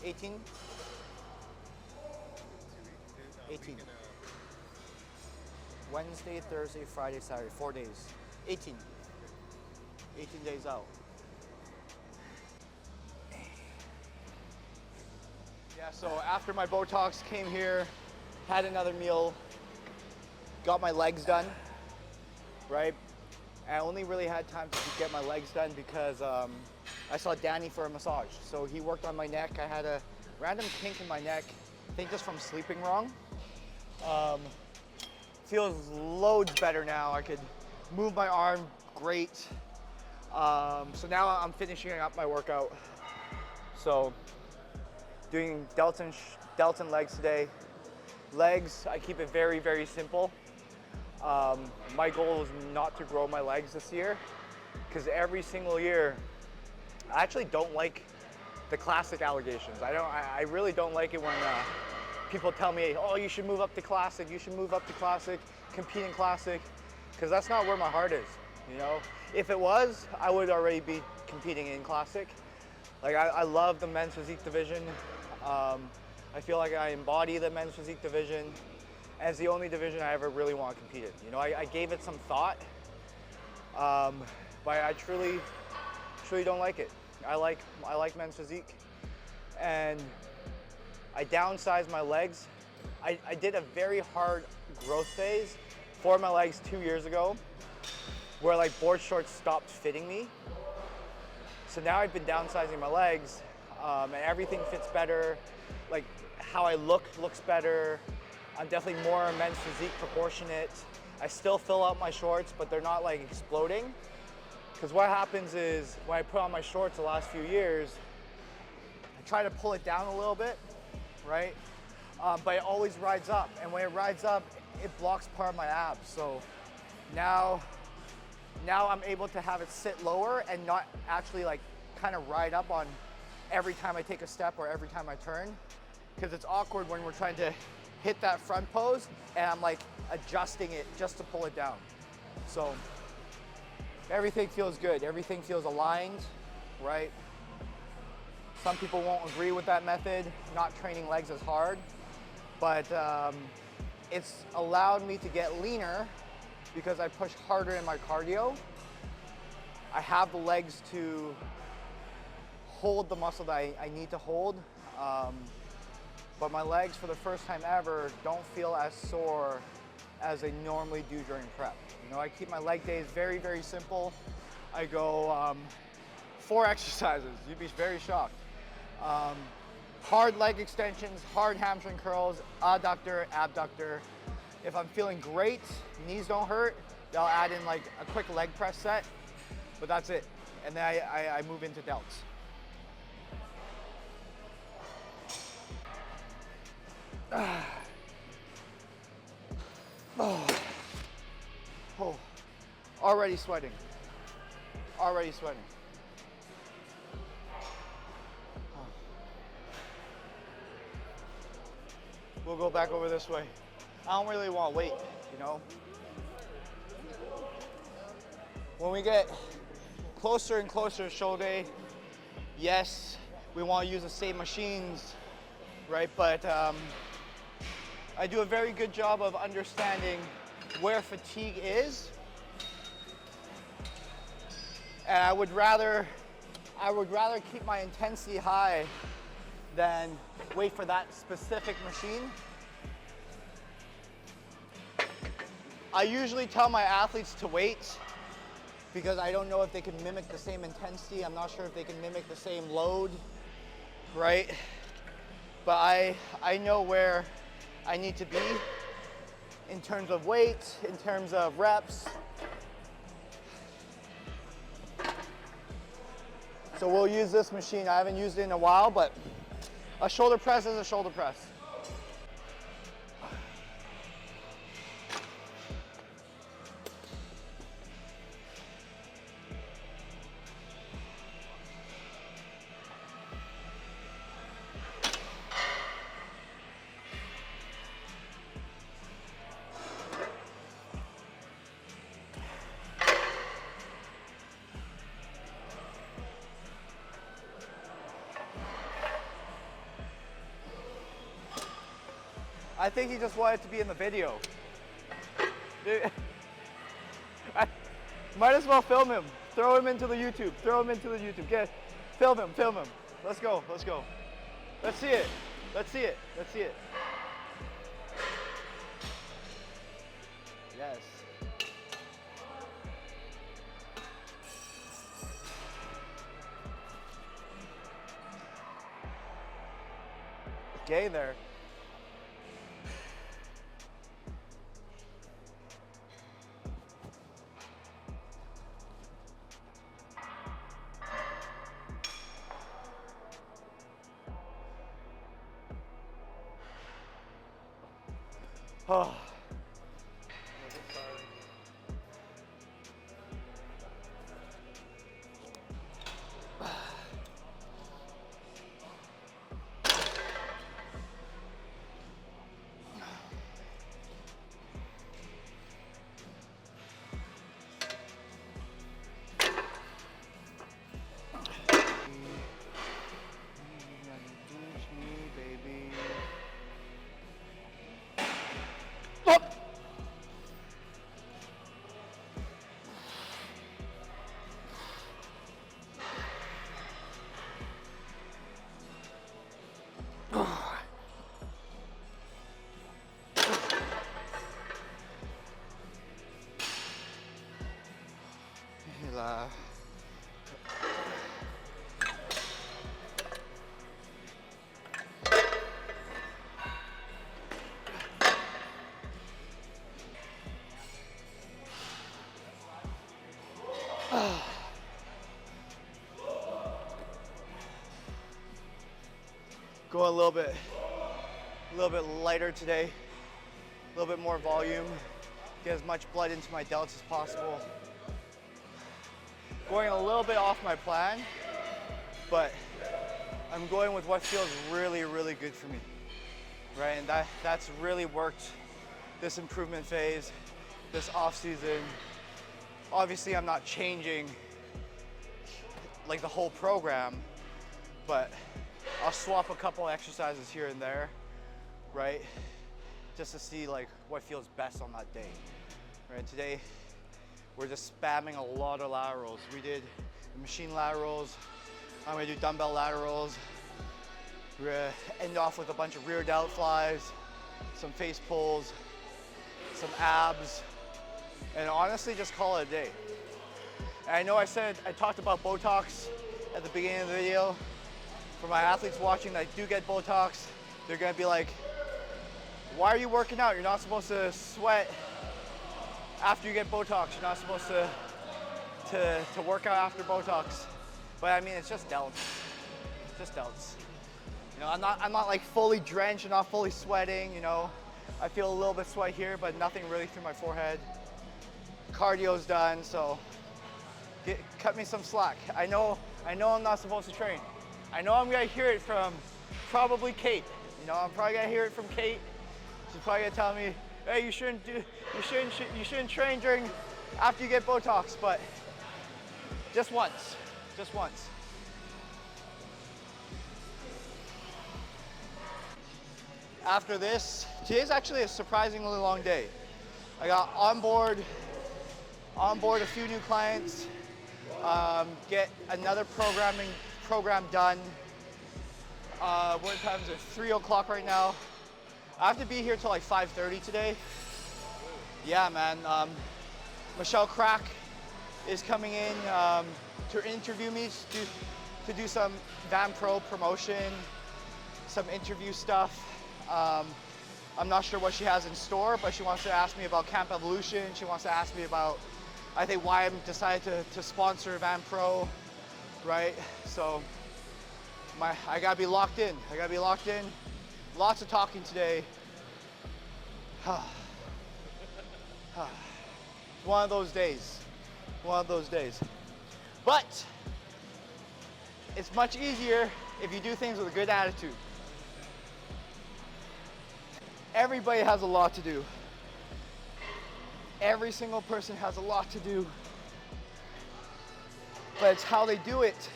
18? 18. Wednesday, Thursday, Friday, Saturday, 4 days. 18. 18 days out. Yeah, so after my Botox, came here, had another meal, got my legs done, right? I only really had time to get my legs done because I saw Danny for a massage. So he worked on my neck. I had a random kink in my neck, I think just from sleeping wrong. Feels loads better now. I could move my arm great. So now I'm finishing up my workout. So doing delts and legs today. Legs, I keep it very, very simple. My goal is not to grow my legs this year because every single year, I actually don't like the classic allegations. I really don't like it when people tell me, oh, you should move up to classic, you should move up to classic, compete in classic, because that's not where my heart is, you know? If it was, I would already be competing in classic. Like I love the men's physique division. I feel like I embody the men's physique division. And it's the only division I ever really want to compete in. You know, I gave it some thought, but I truly don't like it. I like men's physique, and I downsized my legs. I did a very hard growth phase for my legs 2 years ago, where like board shorts stopped fitting me. So now I've been downsizing my legs, and everything fits better. Like how I looks better. I'm definitely more men's physique proportionate. I still fill out my shorts, but they're not like exploding. Because what happens is when I put on my shorts the last few years, I try to pull it down a little bit, right? But it always rides up. And when it rides up, it blocks part of my abs. So now I'm able to have it sit lower and not actually like kind of ride up on every time I take a step or every time I turn. Because it's awkward when we're trying to hit that front pose and I'm like adjusting it just to pull it down. So everything feels good. Everything feels aligned, right? Some people won't agree with that method, not training legs as hard, but it's allowed me to get leaner because I push harder in my cardio. I have the legs to hold the muscle that I need to hold. But my legs, for the first time ever, don't feel as sore as they normally do during prep. You know, I keep my leg days very, very simple. I go 4 exercises. You'd be very shocked. Hard leg extensions, hard hamstring curls, adductor, abductor. If I'm feeling great, knees don't hurt, I'll add in like a quick leg press set, but that's it. And then I move into delts. Oh, already sweating. Already sweating. We'll go back over this way. I don't really want weight, you know? When we get closer and closer to show day, yes, we want to use the same machines, right? But I do a very good job of understanding where fatigue is. And I would rather keep my intensity high than wait for that specific machine. I usually tell my athletes to wait because I don't know if they can mimic the same intensity. I'm not sure if they can mimic the same load, right? But I know where I need to be in terms of weight, in terms of reps. So we'll use this machine. I haven't used it in a while, but a shoulder press is a shoulder press. I think he just wanted to be in the video. Dude, might as well film him. Throw him into the YouTube. Throw him into the YouTube. Get, film him. Film him. Let's go. Let's go. Let's see it. Let's see it. Let's see it. Yes. Gay there. Oh. Going a little bit lighter today, a little bit more volume, get as much blood into my delts as possible. Going a little bit off my plan, but I'm going with what feels really, really good for me, right? And that's really worked this improvement phase, this off season. Obviously, I'm not changing like the whole program, but I'll swap a couple exercises here and there, right? Just to see like what feels best on that day, right? Today, we're just spamming a lot of laterals. We did machine laterals. I'm gonna do dumbbell laterals. We're gonna end off with a bunch of rear delt flies, some face pulls, some abs, and honestly, just call it a day. And I know I talked about Botox at the beginning of the video. For my athletes watching that do get Botox, they're gonna be like, why are you working out? You're not supposed to sweat after you get Botox. You're not supposed to work out after Botox. But I mean, it's just delts. Just delts. You know, I'm not like fully drenched and not fully sweating, you know. I feel a little bit sweat here, but nothing really through my forehead. Cardio's done, so cut me some slack. I know I'm not supposed to train. I know I'm gonna hear it from probably Kate. You know, I'm probably gonna hear it from Kate. She's probably gonna tell me, hey, you shouldn't train after you get Botox, but just once. After this, today's actually a surprisingly long day. I got on board a few new clients, get another program done. What time is it? 3 o'clock right now. I have to be here till like 5:30 today. Yeah, man. Michelle Crack is coming in to interview me to do some Van Pro promotion, some interview stuff. I'm not sure what she has in store, but she wants to ask me about Camp Evolution. She wants to ask me about, I think, why I'm decided to sponsor Van Pro, right? So I gotta be locked in. Lots of talking today. One of those days. But it's much easier if you do things with a good attitude. Everybody has a lot to do. Every single person has a lot to do. But it's how they do it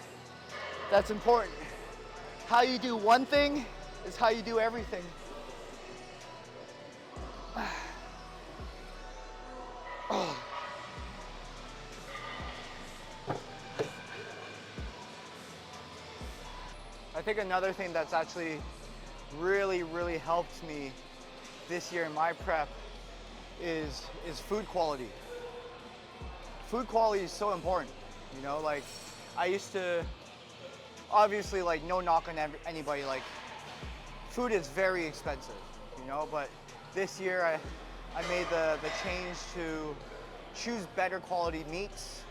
that's important. How you do one thing is how you do everything. I think another thing that's actually really helped me this year in my prep is food quality. Food quality is so important, you know, like I used to, obviously, like no knock on anybody, like food is very expensive, you know, but this year I made the change to choose better quality meats,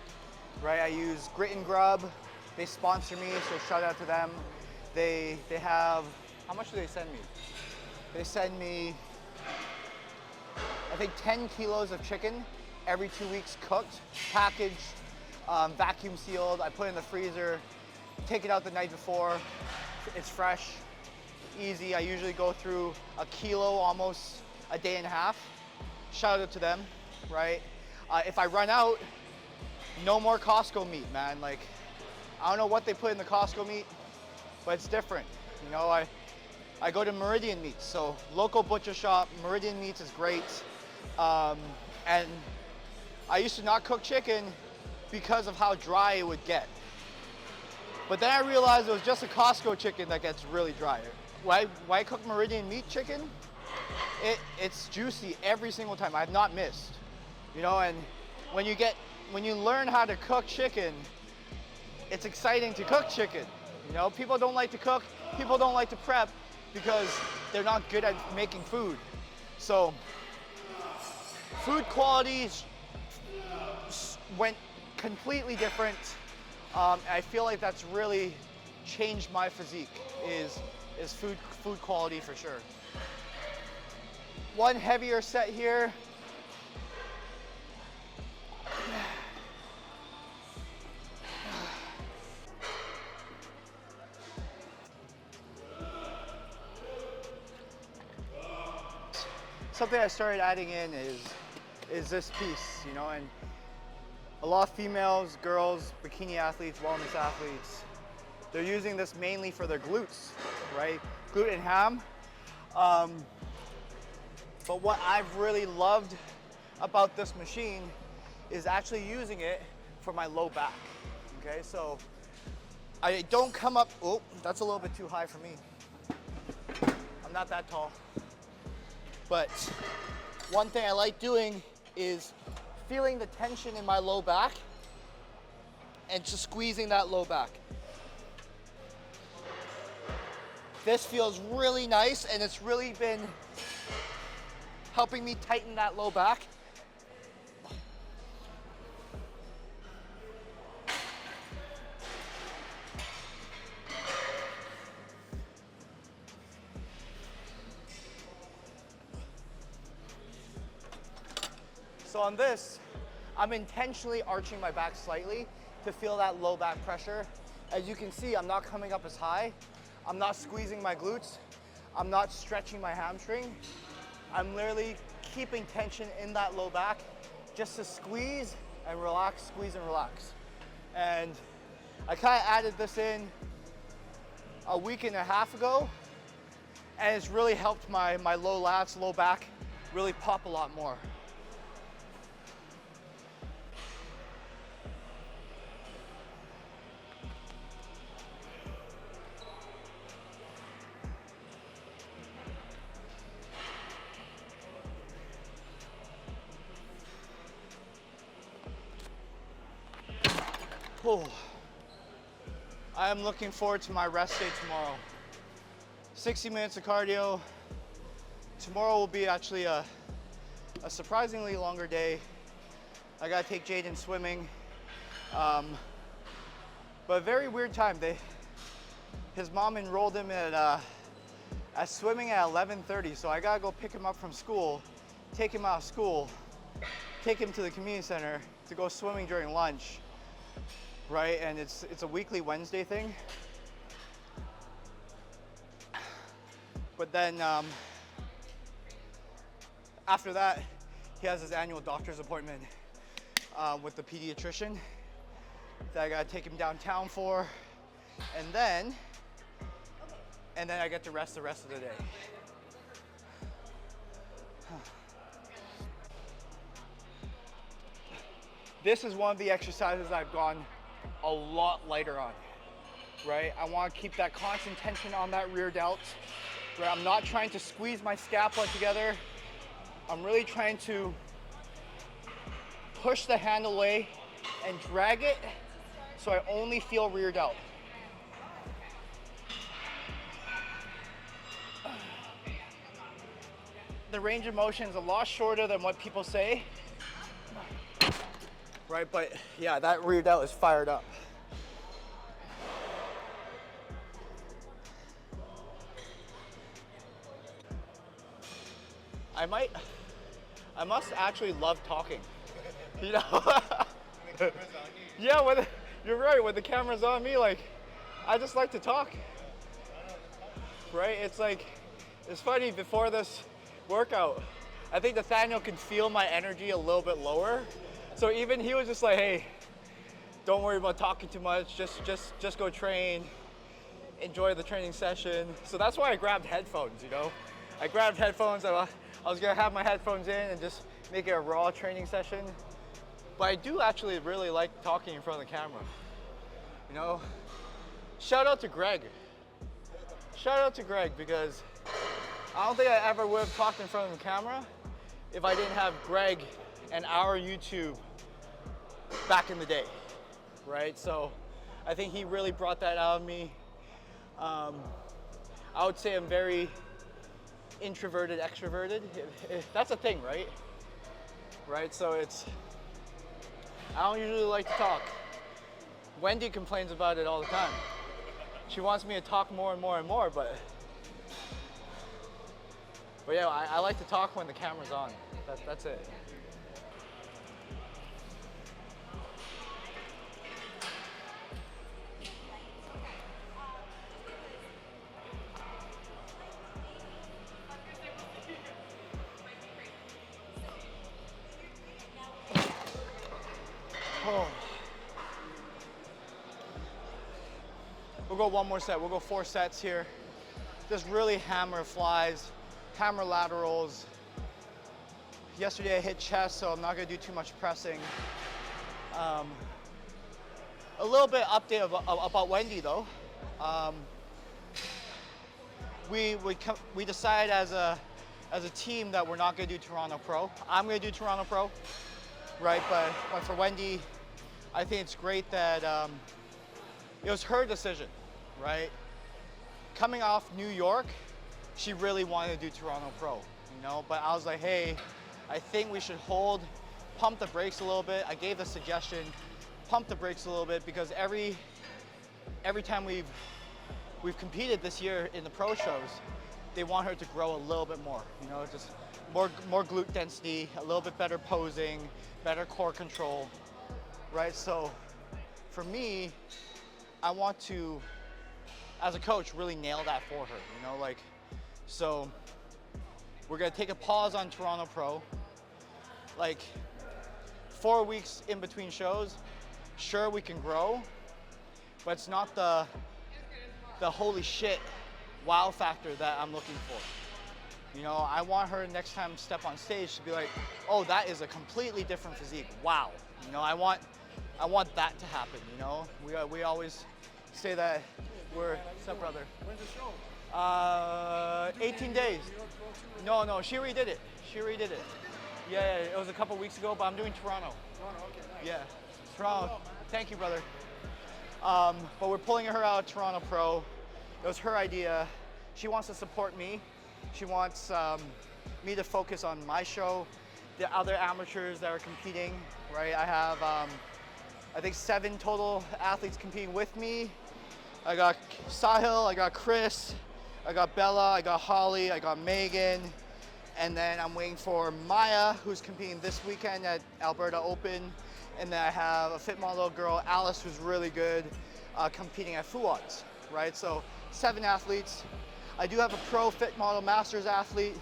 right? I use Grit and Grub. They sponsor me, so shout out to them. They have, how much do they send me? They send me, I think 10 kilos of chicken every 2 weeks cooked, packaged, vacuum sealed. I put it in the freezer, take it out the night before. It's fresh, easy. I usually go through a kilo almost a day and a half. Shout out to them, right? If I run out, no more Costco meat, man. Like, I don't know what they put in the Costco meat, but it's different. You know, I go to Meridian Meats, so local butcher shop. Meridian Meats is great. And I used to not cook chicken because of how dry it would get. But then I realized it was just a Costco chicken that gets really dry. Why I cook Meridian Meat chicken? It's juicy every single time. I've not missed. You know, and when you learn how to cook chicken, it's exciting to cook chicken. You know, people don't like to cook, people don't like to prep because they're not good at making food. So food quality went completely different. I feel like that's really changed my physique is food quality for sure. One heavier set here. Something I started adding in is this piece, you know, and a lot of females, girls, bikini athletes, wellness athletes, they're using this mainly for their glutes, right? Glute and ham. But what I've really loved about this machine is actually using it for my low back, okay? So I don't come up, oh, that's a little bit too high for me. I'm not that tall. But one thing I like doing is feeling the tension in my low back and just squeezing that low back. This feels really nice and it's really been helping me tighten that low back. So on this, I'm intentionally arching my back slightly to feel that low back pressure. As you can see, I'm not coming up as high. I'm not squeezing my glutes. I'm not stretching my hamstring. I'm literally keeping tension in that low back just to squeeze and relax, squeeze and relax. And I kind of added this in a week and a half ago, and it's really helped my low lats, low back really pop a lot more. Oh, I am looking forward to my rest day tomorrow. 60 minutes of cardio. Tomorrow will be actually a surprisingly longer day. I gotta take Jaden swimming. But a very weird time. His mom enrolled him at swimming at 11:30, so I gotta go pick him up from school, take him out of school, take him to the community center to go swimming during lunch. Right, and it's a weekly Wednesday thing. But then after that, he has his annual doctor's appointment with the pediatrician that I gotta take him downtown for, and then I get to rest the rest of the day. This is one of the exercises I've gone a lot lighter on. right? I want to keep that constant tension on that rear delt, right? I'm not trying to squeeze my scapula together. I'm really trying to push the hand away and drag it so I only feel rear delt. The range of motion is a lot shorter than what people say, right? But yeah, that rear delt is fired up. I must actually love talking, you know? Yeah, you're right, when the camera's on me, like, I just like to talk, right? It's like, it's funny, before this workout, I think Nathaniel can feel my energy a little bit lower. So even he was just like, hey, don't worry about talking too much, just go train, enjoy the training session. So that's why I grabbed headphones, you know? I grabbed headphones, I was gonna have my headphones in and just make it a raw training session. But I do actually really like talking in front of the camera, you know? Shout out to Greg. Shout out to Greg, because I don't think I ever would have talked in front of the camera if I didn't have Greg and our YouTube back in the day, right? So I think he really brought that out of me. I would say I'm very introverted, extroverted. That's a thing, right? Right, so I don't usually like to talk. Wendy complains about it all the time. She wants me to talk more and more and more, but yeah, I like to talk when the camera's on. That's it. Oh. We'll go one more set. We'll go 4 sets here. Just really hammer flies, hammer laterals. Yesterday I hit chest, so I'm not gonna do too much pressing. A little bit update about Wendy though. We decided as a team that we're not gonna do Toronto Pro. I'm gonna do Toronto Pro, right? But for Wendy, I think it's great that it was her decision, right? Coming off New York, she really wanted to do Toronto Pro, you know? But I was like, hey, I think we should pump the brakes a little bit. I gave the suggestion, pump the brakes a little bit, because every time we've competed this year in the pro shows, they want her to grow a little bit more, you know, just more glute density, a little bit better posing, better core control, right? So for me, I want to, as a coach, really nail that for her, you know, like, so we're gonna take a pause on Toronto Pro, like 4 weeks in between shows. Sure, we can grow, but it's not the holy shit wow factor that I'm looking for. You know, I want her next time step on stage to be like, oh, that is a completely different physique. Wow. You know, I want that to happen, you know? We always say that we're, what's up, brother? When's the show? 18 days. No, she already did it. Yeah, it was a couple weeks ago, but I'm doing Toronto. Toronto, okay, nice. Yeah, Toronto. Thank you, brother. But we're pulling her out of Toronto Pro. It was her idea. She wants to support me. She wants me to focus on my show, the other amateurs that are competing, right? I have, I think 7 total athletes competing with me. I got Sahil, I got Chris, I got Bella, I got Holly, I got Megan, and then I'm waiting for Maya, who's competing this weekend at Alberta Open, and then I have a fit model girl, Alice, who's really good, competing at Fuwans, right? So 7 athletes. I do have a pro fit model masters athlete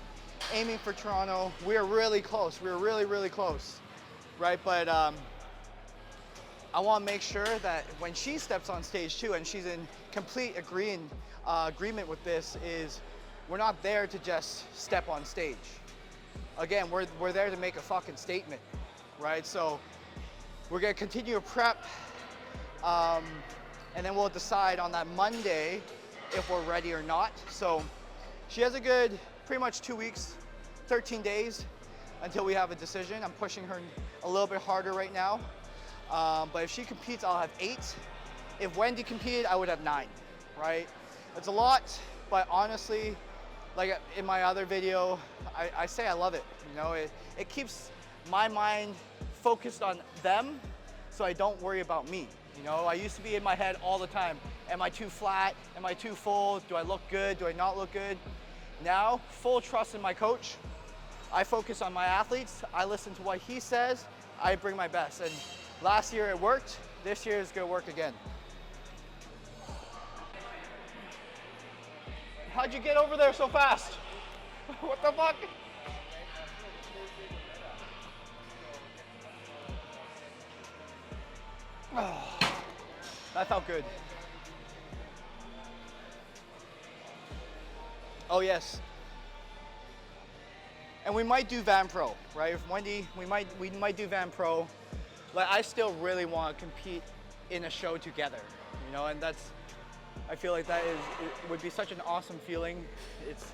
aiming for Toronto. We're really close. We're really, really close, right? But I want to make sure that when she steps on stage too, and she's in complete agreement with this, is we're not there to just step on stage. Again, we're there to make a fucking statement, right? So we're gonna continue to prep. and then we'll decide on that Monday if we're ready or not. So she has a good, pretty much 2 weeks, 13 days until we have a decision. I'm pushing her a little bit harder right now. But if she competes, I'll have 8. If Wendy competed, I would have 9, right? It's a lot, but honestly, like in my other video, I say I love it. You know, it keeps my mind focused on them so I don't worry about me. You know, I used to be in my head all the time. Am I too flat? Am I too full? Do I look good? Do I not look good? Now, full trust in my coach. I focus on my athletes. I listen to what he says. I bring my best. And last year it worked. This year is gonna work again. How'd you get over there so fast? What the fuck? Oh, that felt good. Oh yes. And we might do Van Pro, right? If Wendy, we might do Van Pro. Like I still really want to compete in a show together, you know, and I feel like it would be such an awesome feeling. It's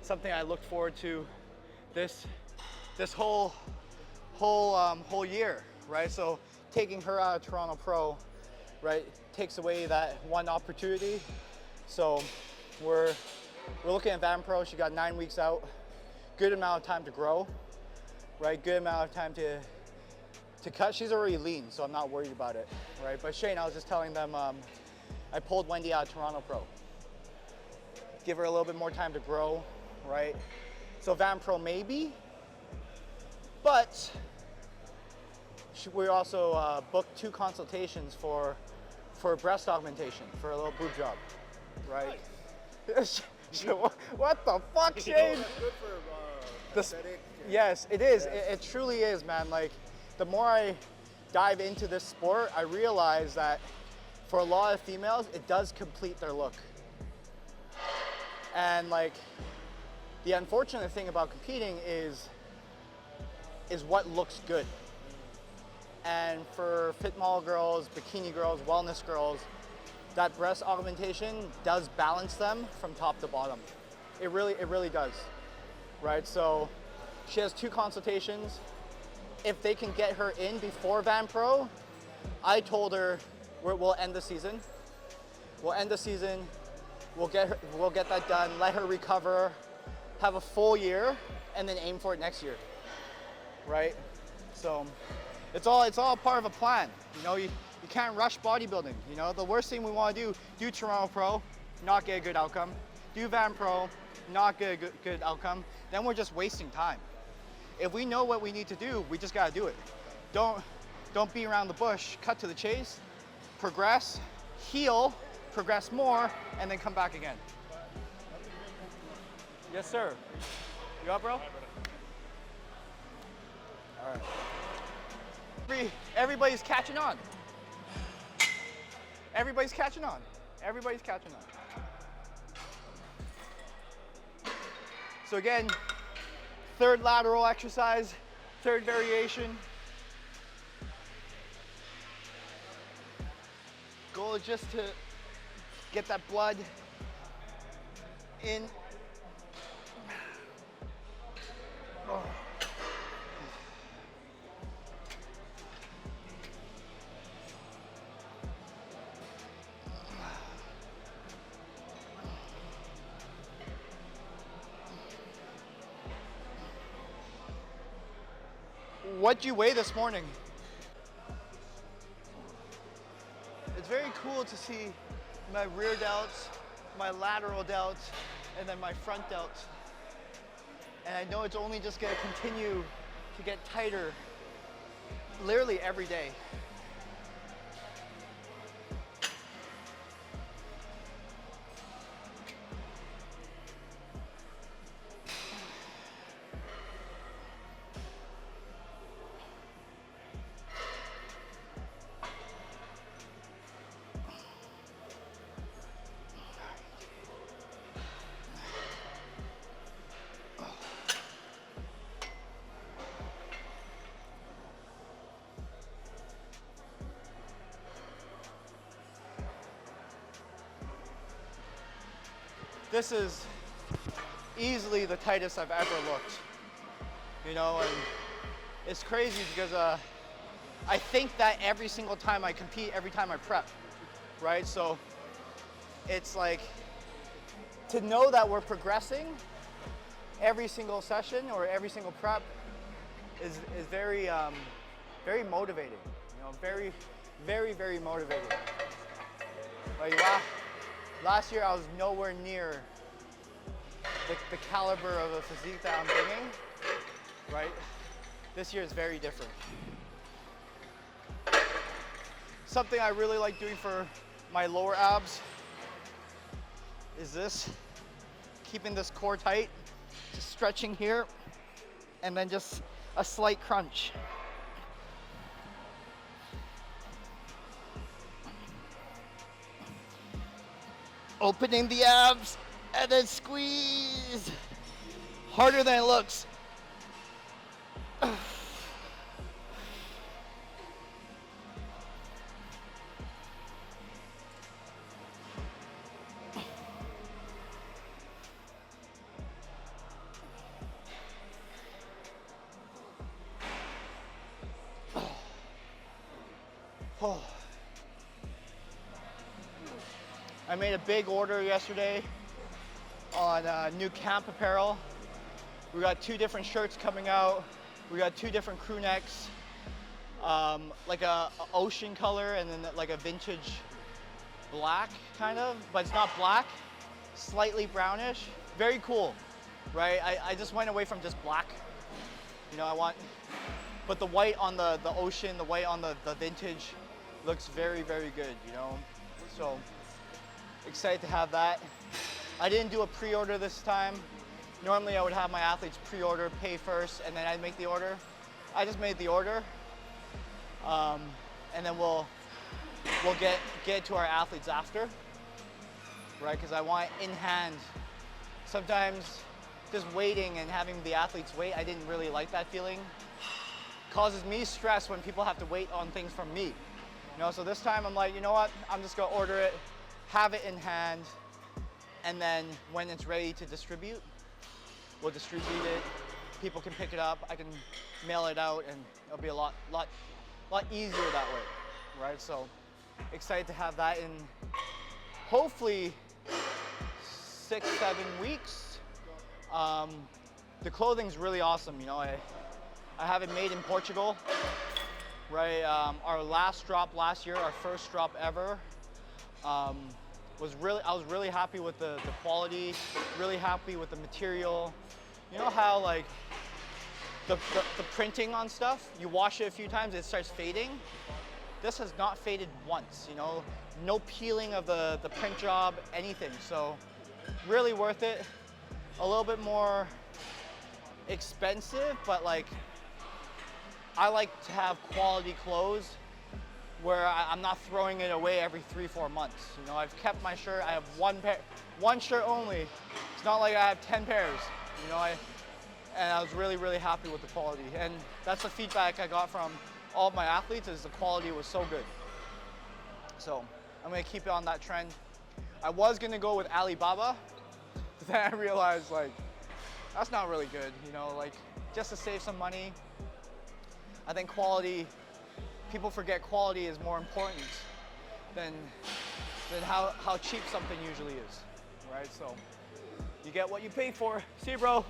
something I look forward to this whole year, right? So taking her out of Toronto Pro, right, takes away that one opportunity. So we're looking at Van Pro. She got 9 weeks out. Good amount of time to grow, right? Good amount of time to cut. She's already lean, so I'm not worried about it, right? But Shane, I was just telling them, I pulled Wendy out of Toronto Pro. Give her a little bit more time to grow, right? So Van Pro maybe, but we also booked 2 consultations for breast augmentation, for a little boob job, right? Nice. What the fuck, Shane? You know, that's good for aesthetic. Yes, it is. It truly is, man. Like, the more I dive into this sport, I realize that for a lot of females, it does complete their look. And like, the unfortunate thing about competing is what looks good. And for fit model girls, bikini girls, wellness girls, that breast augmentation does balance them from top to bottom. It really does, right? So she has 2 consultations. If they can get her in before Van Pro, I told her we'll end the season. We'll end the season. We'll get that done. Let her recover, have a full year, and then aim for it next year, right? So it's all part of a plan. You know, you can't rush bodybuilding. You know, the worst thing we want to do Toronto Pro, not get a good outcome. Do Van Pro, not get a good outcome. Then we're just wasting time. If we know what we need to do, we just gotta do it. Don't beat around the bush, cut to the chase, progress, heal, progress more, and then come back again. Yes, sir. You up, bro? All right. Everybody's catching on. Everybody's catching on. Everybody's catching on. So again, 3rd lateral exercise, 3rd variation. Goal is just to get that blood in. Oh. What'd you weigh this morning? It's very cool to see my rear delts, my lateral delts, and then my front delts. And I know it's only just gonna continue to get tighter literally every day. this is easily the tightest I've ever looked, you know, and it's crazy because I think that every single time I compete, every time I prep, right? So it's like to know that we're progressing every single session or every single prep is very, very motivating, you know, very, very, very motivating. Like last year I was nowhere near the caliber of the physique that I'm bringing, right? This year is very different. Something I really like doing for my lower abs is this, keeping this core tight, just stretching here, and then just a slight crunch. Opening the abs, and then squeeze. Harder than it looks. Oh. I made a big order yesterday on new camp apparel. We got 2 different shirts coming out. We got 2 different crew necks, like a ocean color and then like a vintage black kind of, but it's not black, slightly brownish. Very cool, right? I just went away from just black. You know, but the white on the ocean, the white on the vintage looks very, very good, you know? So excited to have that. I didn't do a pre-order this time. Normally I would have my athletes pre-order, pay first, and then I'd make the order. I just made the order. And then we'll get to our athletes after, right? Because I want in hand. Sometimes just waiting and having the athletes wait, I didn't really like that feeling. Causes me stress when people have to wait on things from me. You know, so this time I'm like, you know what? I'm just gonna order it, have it in hand, and then when it's ready to distribute, we'll distribute it. People can pick it up. I can mail it out, and it'll be a lot easier that way, right? So excited to have that in hopefully 6-7 weeks. The clothing's really awesome. You know, I have it made in Portugal, right? Our last drop last year, our first drop ever, I was really happy with the quality, really happy with the material. You know how like the printing on stuff, you wash it a few times, it starts fading. This has not faded once, you know, no peeling of the print job, anything. So really worth it. A little bit more expensive, but like I like to have quality clothes where I'm not throwing it away every 3-4 months. You know, I've kept my shirt. I have one shirt only. It's not like I have 10 pairs. You know, and I was really, really happy with the quality. And that's the feedback I got from all of my athletes, is the quality was so good. So I'm gonna keep it on that trend. I was gonna go with Alibaba, but then I realized like, that's not really good. You know, like just to save some money. I think quality, people forget quality is more important than how cheap something usually is, right? So you get what you pay for. See you, bro.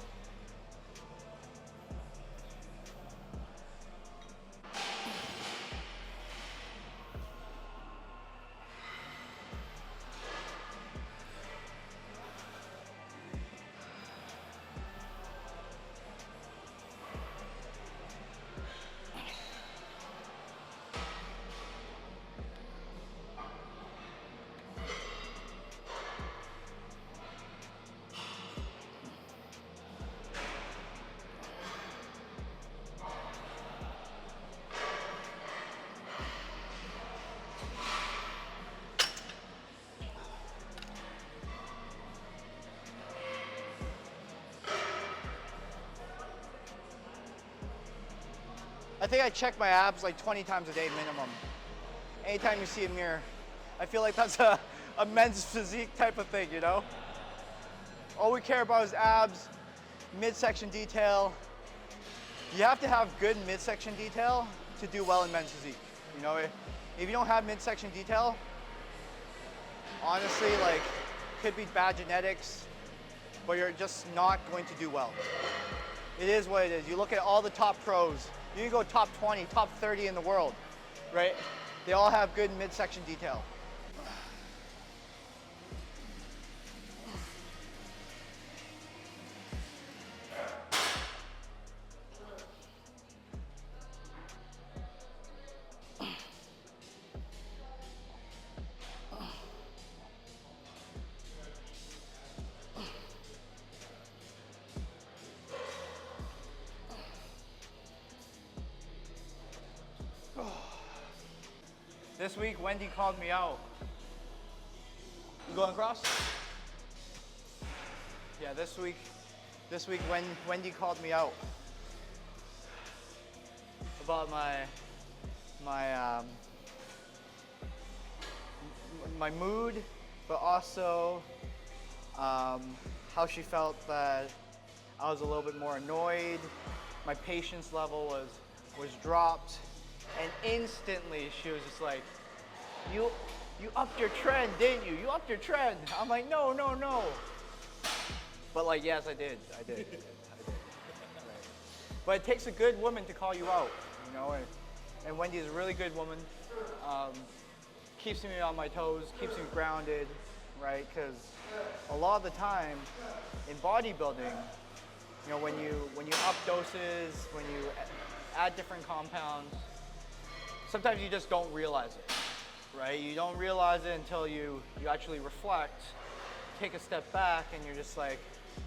I think I check my abs like 20 times a day minimum. Anytime you see a mirror, I feel like that's a men's physique type of thing, you know? all we care about is abs, midsection detail. You have to have good midsection detail to do well in men's physique. You know, if you don't have midsection detail, honestly, like, could be bad genetics, but you're just not going to do well. It is what it is. You look at all the top pros, you can go top 20, top 30 in the world, right? They all have good midsection detail. This week, Wendy called me out. You going across? Yeah, this week, when Wendy called me out about my mood, but also how she felt that I was a little bit more annoyed. My patience level was dropped. And instantly she was just like, you upped your trend, didn't you? You upped your trend. I'm like, no. But like, yes, I did. Right. But it takes a good woman to call you out, you know, and Wendy is a really good woman. Keeps me on my toes, keeps me grounded, right? Because a lot of the time in bodybuilding, you know, when you up doses, when you add different compounds, sometimes you just don't realize it, right? You don't realize it until you actually reflect, take a step back, and you're just like,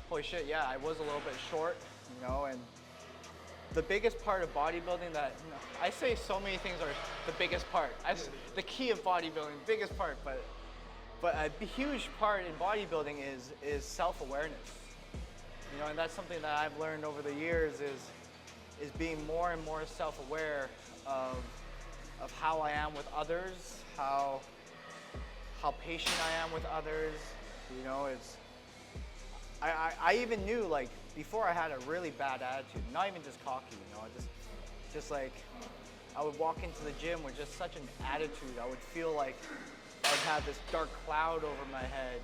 holy shit, yeah, I was a little bit short, you know? And the biggest part of bodybuilding that, you know, I say so many things are the biggest part. The key of bodybuilding, biggest part, but a huge part in bodybuilding is self-awareness. You know, and that's something that I've learned over the years is being more and more self-aware of how I am with others, how patient I am with others. You know, I even knew, like, before I had a really bad attitude, not even just cocky, you know, just like, I would walk into the gym with just such an attitude. I would feel like I'd have this dark cloud over my head.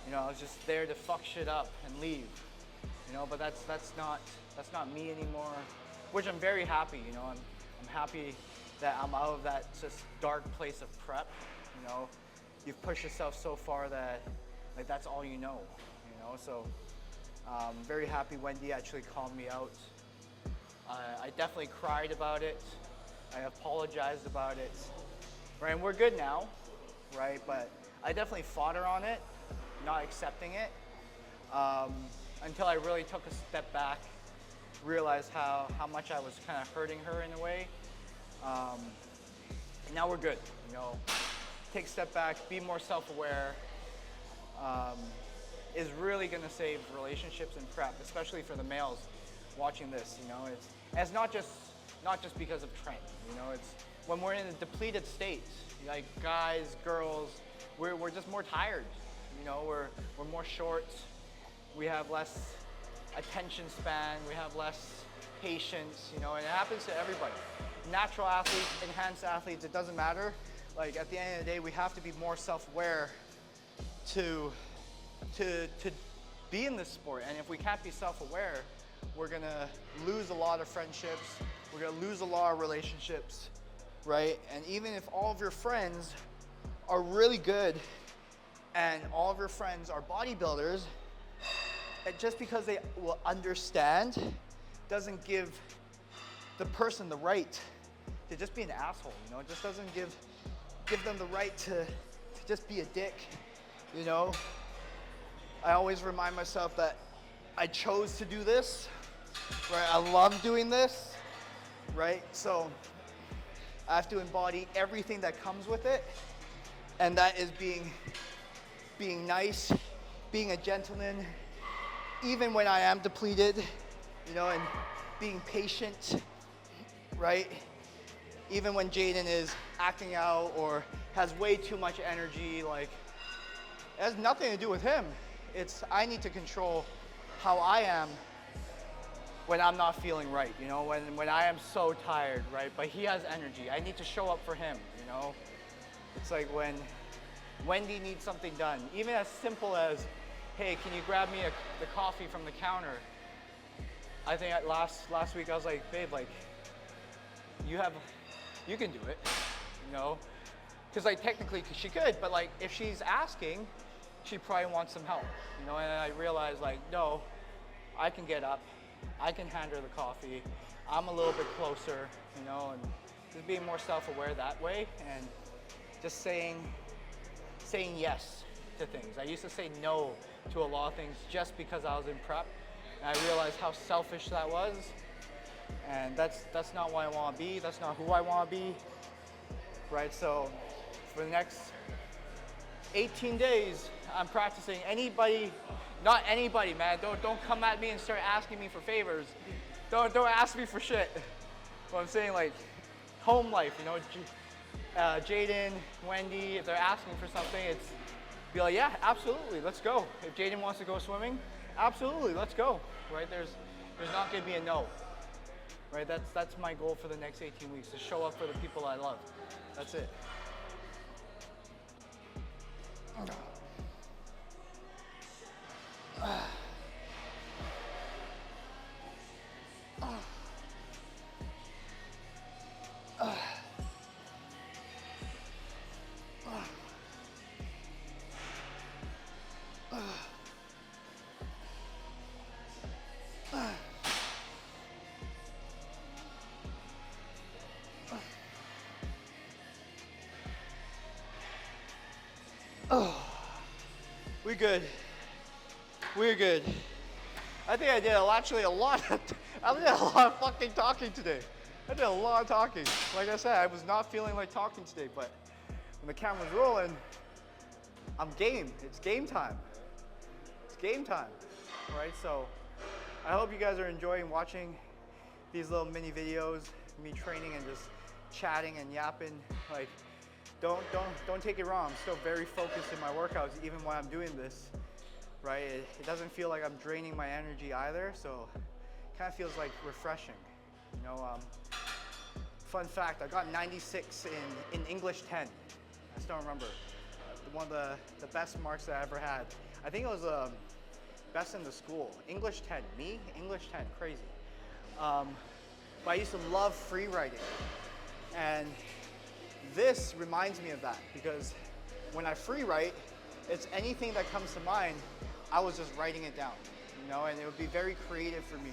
You know, I was just there to fuck shit up and leave. You know, but that's not me anymore, which I'm very happy, you know. I'm happy that I'm out of that just dark place of prep. You know, you've pushed yourself so far that, like, that's all you know. So I'm very happy Wendy actually called me out. I definitely cried about it. I apologized about it. Right, and we're good now, right? But I definitely fought her on it, not accepting it, until I really took a step back, realized how much I was kind of hurting her in a way. And now we're good, you know. Take a step back, be more self-aware, is really gonna save relationships and prep, especially for the males watching this, you know. It's not just because of trend, you know. It's when we're in a depleted state, like guys, girls, we're just more tired, you know. We're more short, we have less attention span, we have less patience, you know, and it happens to everybody. Natural athletes, enhanced athletes, it doesn't matter. Like, at the end of the day, we have to be more self-aware to be in this sport. And if we can't be self-aware, we're gonna lose a lot of friendships, we're gonna lose a lot of relationships, right? And even if all of your friends are really good and all of your friends are bodybuilders, just because they will understand doesn't give the person the right to just be an asshole, you know. It just doesn't give them the right to just be a dick, you know. I always remind myself that I chose to do this, right? I love doing this, right? So I have to embody everything that comes with it, and that is being nice, being a gentleman, even when I am depleted, you know, and being patient, right? Even when Jaden is acting out or has way too much energy, like, it has nothing to do with him. It's I need to control how I am when I'm not feeling right, you know, when I am so tired, right? But he has energy. I need to show up for him, you know? It's like when Wendy needs something done, even as simple as, hey, can you grab me the coffee from the counter? I think last week I was like, babe, like, you can do it, you know? Because like technically she could, but like if she's asking, she probably wants some help, you know? And I realized like, no, I can get up, I can hand her the coffee, I'm a little bit closer, you know, and just being more self-aware that way and just saying yes to things. I used to say no to a lot of things just because I was in prep, and I realized how selfish that was, and that's not what I want to be, that's not who I want to be, right? So for the next 18 days, I'm practicing not anybody, man. Don't come at me and start asking me for favors. Don't ask me for shit. What I'm saying, like, home life, you know, Jaden, Wendy, if they're asking for something, it's be like, yeah, absolutely, let's go. If Jaden wants to go swimming, absolutely, let's go, right? There's not gonna be a no, right? That's my goal for the next 18 weeks, to show up for the people I love. That's it. We good. We're good. I think I did actually a lot of fucking talking today. I did a lot of talking. Like I said, I was not feeling like talking today, but when the camera's rolling, I'm game. It's game time. It's game time, right? So I hope you guys are enjoying watching these little mini videos, me training and just chatting and yapping. Like, don't take it wrong. I'm still very focused in my workouts, even when I'm doing this, right? It doesn't feel like I'm draining my energy either, so it kind of feels like refreshing. You know, fun fact, I got 96 in English 10. I still remember. One of the best marks that I ever had. I think it was best in the school. English 10, me? English 10, crazy. But I used to love free writing. And this reminds me of that, because when I free write, it's anything that comes to mind, I was just writing it down, you know, and it would be very creative for me.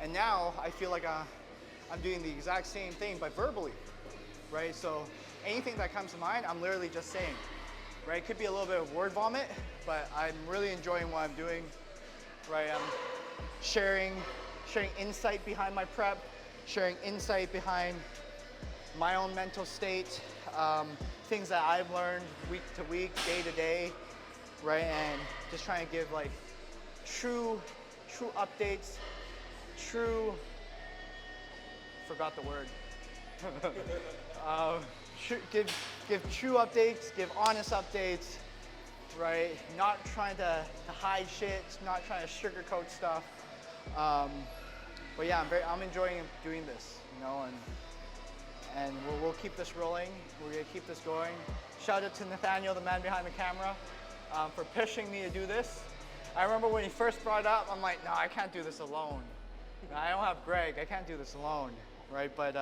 And now I feel like I'm doing the exact same thing, but verbally, right? So anything that comes to mind, I'm literally just saying, right? It could be a little bit of word vomit, but I'm really enjoying what I'm doing, right? I'm sharing insight behind my prep, sharing insight behind my own mental state, things that I've learned week to week, day to day, right? And just trying to give like true updates, forgot the word. Give true updates, give honest updates, right? Not trying to hide shit, not trying to sugarcoat stuff. But yeah, I'm enjoying doing this, you know, and we'll keep this rolling. We're gonna keep this going. Shout out to Nathaniel, the man behind the camera, for pushing me to do this. I remember when he first brought it up, I'm like, no, I can't do this alone. I don't have Greg, I can't do this alone, right? But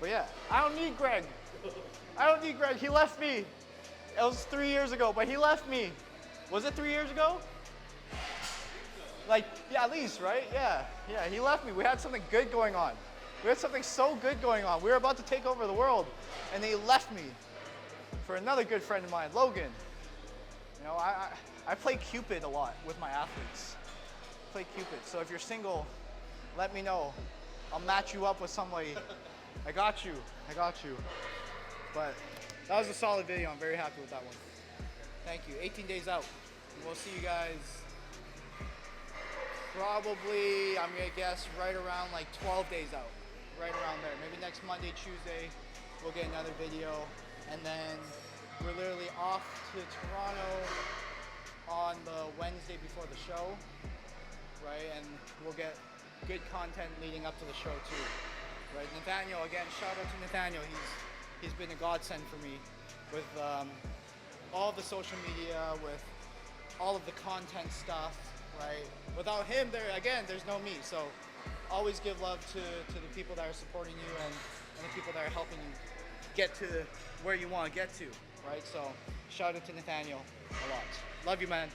yeah, I don't need Greg. I don't need Greg, he left me. It was 3 years ago, but he left me. Was it 3 years ago? Like, yeah, at least, right? Yeah, he left me. We had something good going on. We had something so good going on. We were about to take over the world, and then he left me for another good friend of mine, Logan. You know, I play Cupid a lot with my athletes. Play Cupid. So if you're single, let me know. I'll match you up with somebody. I got you. But that was a solid video. I'm very happy with that one. Thank you. 18 days out. And we'll see you guys probably, I'm gonna guess, right around like 12 days out. Right around there. Maybe next Monday, Tuesday, we'll get another video. And then we're literally off to Toronto on the Wednesday before the show, right? And we'll get good content leading up to the show too, right? Nathaniel, again, shout out to Nathaniel. He's been a godsend for me with all the social media, with all of the content stuff, right? Without him, there's no me. So always give love to the people that are supporting you and the people that are helping you get to where you want to get to, right? So shout out to Nathaniel a lot. Love you, man.